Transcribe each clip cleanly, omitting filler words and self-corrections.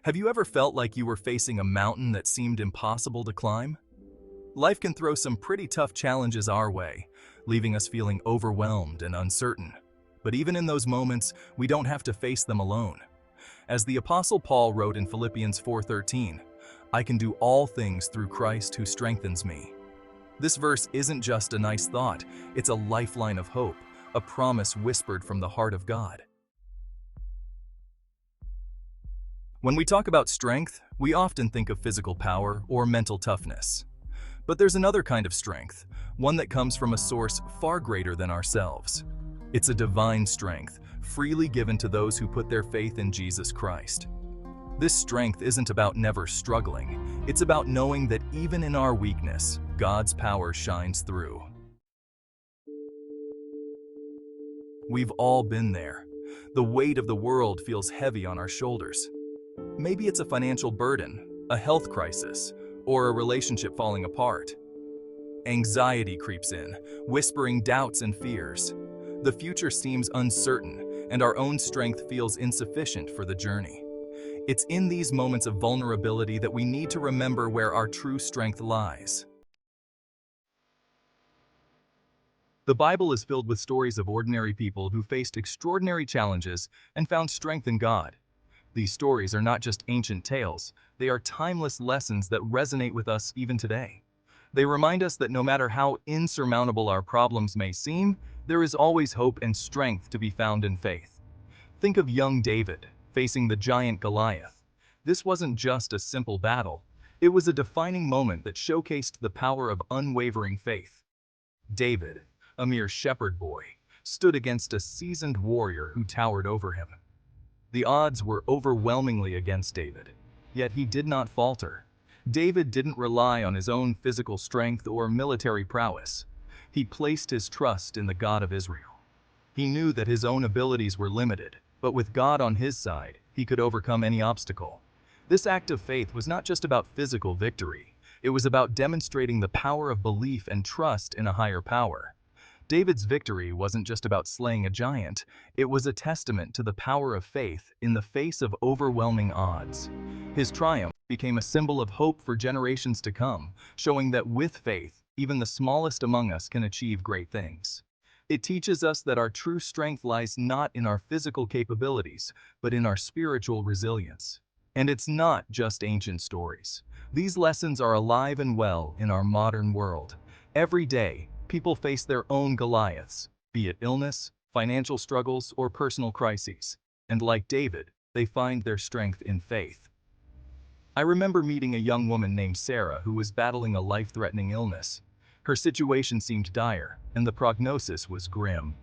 Have you ever felt like you were facing a mountain that seemed impossible to climb? Life can throw some pretty tough challenges our way, leaving us feeling overwhelmed and uncertain. But even in those moments, we don't have to face them alone. As the Apostle Paul wrote in Philippians 4:13, "I can do all things through Christ who strengthens me." This verse isn't just a nice thought, it's a lifeline of hope, a promise whispered from the heart of God. When we talk about strength, we often think of physical power or mental toughness. But there's another kind of strength, one that comes from a source far greater than ourselves. It's a divine strength, freely given to those who put their faith in Jesus Christ. This strength isn't about never struggling, it's about knowing that even in our weakness, God's power shines through. We've all been there. The weight of the world feels heavy on our shoulders. Maybe it's a financial burden, a health crisis, or a relationship falling apart. Anxiety creeps in, whispering doubts and fears. The future seems uncertain, and our own strength feels insufficient for the journey. It's in these moments of vulnerability that we need to remember where our true strength lies. The Bible is filled with stories of ordinary people who faced extraordinary challenges and found strength in God. These stories are not just ancient tales, they are timeless lessons that resonate with us even today. They remind us that no matter how insurmountable our problems may seem, there is always hope and strength to be found in faith. Think of young David, facing the giant Goliath. This wasn't just a simple battle, it was a defining moment that showcased the power of unwavering faith. David, a mere shepherd boy, stood against a seasoned warrior who towered over him. The odds were overwhelmingly against David, yet he did not falter. David didn't rely on his own physical strength or military prowess. He placed his trust in the God of Israel. He knew that his own abilities were limited, but with God on his side, he could overcome any obstacle. This act of faith was not just about physical victory, it was about demonstrating the power of belief and trust in a higher power. David's victory wasn't just about slaying a giant, it was a testament to the power of faith in the face of overwhelming odds. His triumph became a symbol of hope for generations to come, showing that with faith, even the smallest among us can achieve great things. It teaches us that our true strength lies not in our physical capabilities, but in our spiritual resilience. And it's not just ancient stories. These lessons are alive and well in our modern world. Every day, people face their own Goliaths, be it illness, financial struggles, or personal crises. And like David, they find their strength in faith. I remember meeting a young woman named Sarah who was battling a life-threatening illness. Her situation seemed dire, and the prognosis was grim.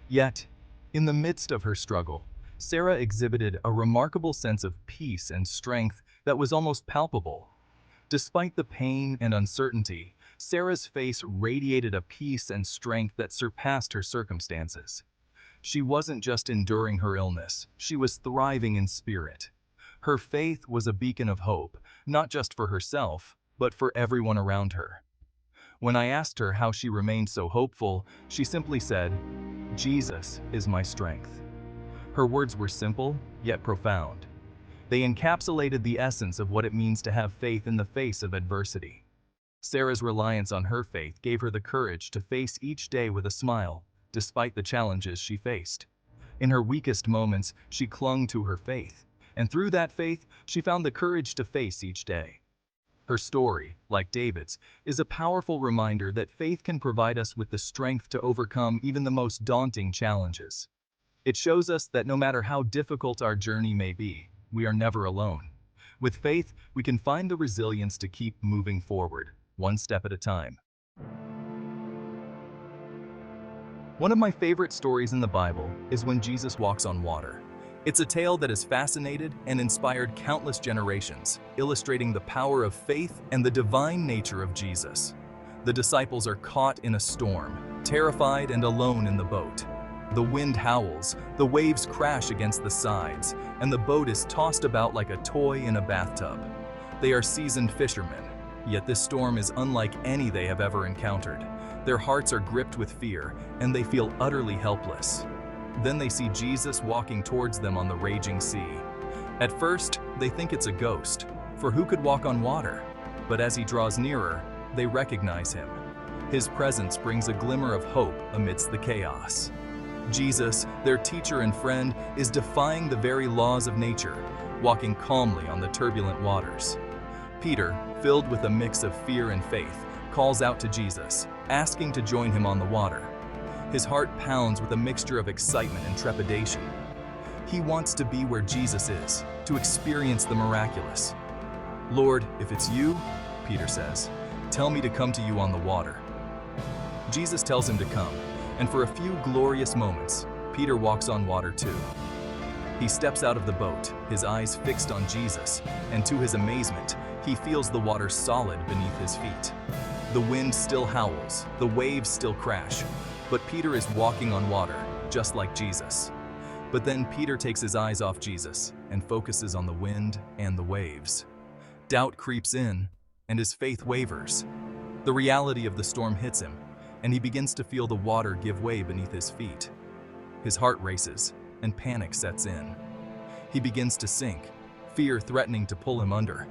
Yet, in the midst of her struggle, Sarah exhibited a remarkable sense of peace and strength that was almost palpable. Despite the pain and uncertainty, Sarah's face radiated a peace and strength that surpassed her circumstances. She wasn't just enduring her illness, she was thriving in spirit. Her faith was a beacon of hope, not just for herself, but for everyone around her. When I asked her how she remained so hopeful, she simply said, "Jesus is my strength." Her words were simple, yet profound. They encapsulated the essence of what it means to have faith in the face of adversity. Sarah's reliance on her faith gave her the courage to face each day with a smile, despite the challenges she faced. In her weakest moments, she clung to her faith, and through that faith, she found the courage to face each day. Her story, like David's, is a powerful reminder that faith can provide us with the strength to overcome even the most daunting challenges. It shows us that no matter how difficult our journey may be, we are never alone. With faith, we can find the resilience to keep moving forward, one step at a time. One of my favorite stories in the Bible is when Jesus walks on water. It's a tale that has fascinated and inspired countless generations, illustrating the power of faith and the divine nature of Jesus. The disciples are caught in a storm, terrified and alone in the boat. The wind howls, the waves crash against the sides, and the boat is tossed about like a toy in a bathtub. They are seasoned fishermen, yet this storm is unlike any they have ever encountered. Their hearts are gripped with fear, and they feel utterly helpless. Then they see Jesus walking towards them on the raging sea. At first, they think it's a ghost, for who could walk on water? But as he draws nearer, they recognize him. His presence brings a glimmer of hope amidst the chaos. Jesus, their teacher and friend, is defying the very laws of nature, walking calmly on the turbulent waters. Peter, filled with a mix of fear and faith, calls out to Jesus, asking to join him on the water. His heart pounds with a mixture of excitement and trepidation. He wants to be where Jesus is, to experience the miraculous. "Lord, if it's you," Peter says, "tell me to come to you on the water." Jesus tells him to come, and for a few glorious moments, Peter walks on water too. He steps out of the boat, his eyes fixed on Jesus, and to his amazement, he feels the water solid beneath his feet. The wind still howls, the waves still crash, but Peter is walking on water, just like Jesus. But then Peter takes his eyes off Jesus and focuses on the wind and the waves. Doubt creeps in, and his faith wavers. The reality of the storm hits him, and he begins to feel the water give way beneath his feet. His heart races, and panic sets in. He begins to sink, fear threatening to pull him under.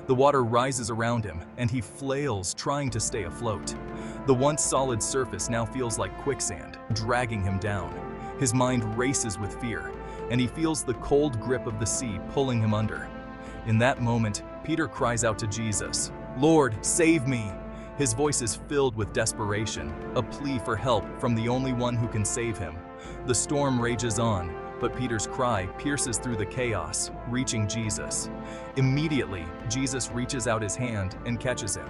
The water rises around him, and he flails, trying to stay afloat. The once solid surface now feels like quicksand, dragging him down. His mind races with fear, and he feels the cold grip of the sea pulling him under. In that moment, Peter cries out to Jesus, "Lord, save me!" His voice is filled with desperation, a plea for help from the only one who can save him. The storm rages on, but Peter's cry pierces through the chaos, reaching Jesus. Immediately, Jesus reaches out his hand and catches him.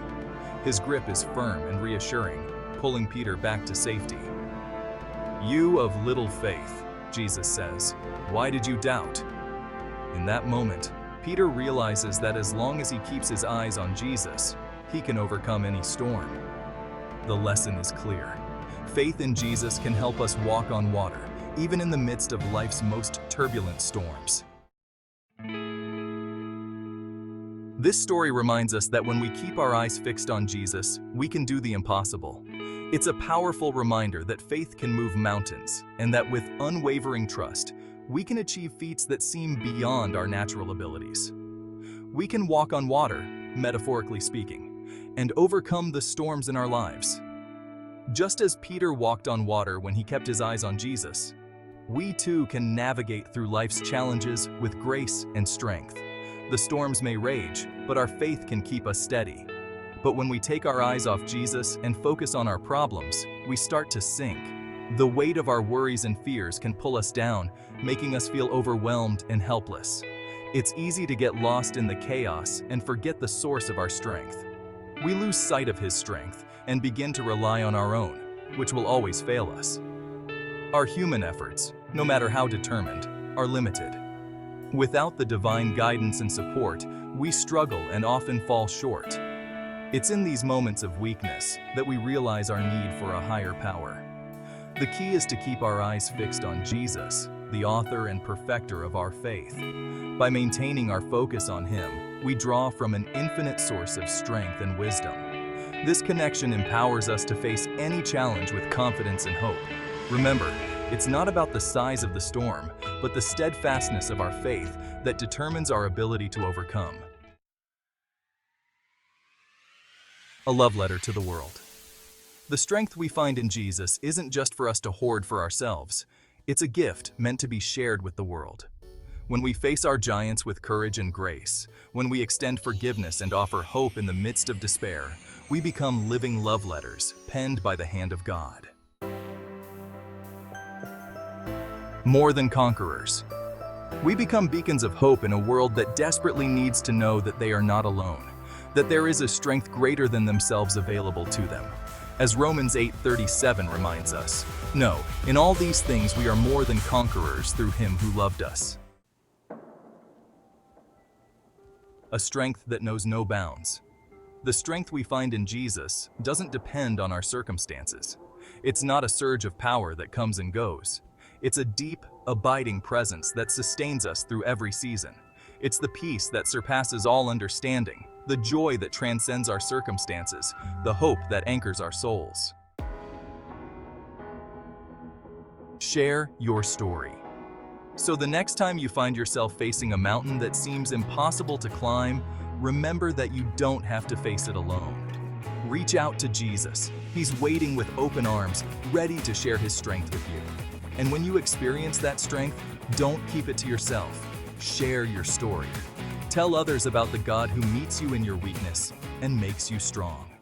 His grip is firm and reassuring, pulling Peter back to safety. "You of little faith," Jesus says, "why did you doubt?" In that moment, Peter realizes that as long as he keeps his eyes on Jesus, he can overcome any storm. The lesson is clear. Faith in Jesus can help us walk on water, even in the midst of life's most turbulent storms. This story reminds us that when we keep our eyes fixed on Jesus, we can do the impossible. It's a powerful reminder that faith can move mountains, and that with unwavering trust, we can achieve feats that seem beyond our natural abilities. We can walk on water, metaphorically speaking, and overcome the storms in our lives. Just as Peter walked on water when he kept his eyes on Jesus, we too can navigate through life's challenges with grace and strength. The storms may rage, but our faith can keep us steady. But when we take our eyes off Jesus and focus on our problems, we start to sink. The weight of our worries and fears can pull us down, making us feel overwhelmed and helpless. It's easy to get lost in the chaos and forget the source of our strength. We lose sight of His strength and begin to rely on our own, which will always fail us. Our human efforts, no matter how determined, are limited. Without the divine guidance and support, we struggle and often fall short. It's in these moments of weakness that we realize our need for a higher power. The key is to keep our eyes fixed on Jesus, the author and perfecter of our faith. By maintaining our focus on Him, we draw from an infinite source of strength and wisdom. This connection empowers us to face any challenge with confidence and hope. Remember, it's not about the size of the storm, but the steadfastness of our faith that determines our ability to overcome. A love letter to the world. The strength we find in Jesus isn't just for us to hoard for ourselves. It's a gift meant to be shared with the world. When we face our giants with courage and grace, when we extend forgiveness and offer hope in the midst of despair, we become living love letters penned by the hand of God. More than conquerors. We become beacons of hope in a world that desperately needs to know that they are not alone, that there is a strength greater than themselves available to them. As Romans 8:37 reminds us, "No, in all these things we are more than conquerors through Him who loved us." A strength that knows no bounds. The strength we find in Jesus doesn't depend on our circumstances. It's not a surge of power that comes and goes. It's a deep, abiding presence that sustains us through every season. It's the peace that surpasses all understanding, the joy that transcends our circumstances, the hope that anchors our souls. Share your story. So the next time you find yourself facing a mountain that seems impossible to climb, remember that you don't have to face it alone. Reach out to Jesus. He's waiting with open arms, ready to share his strength with you. And when you experience that strength, don't keep it to yourself. Share your story. Tell others about the God who meets you in your weakness and makes you strong.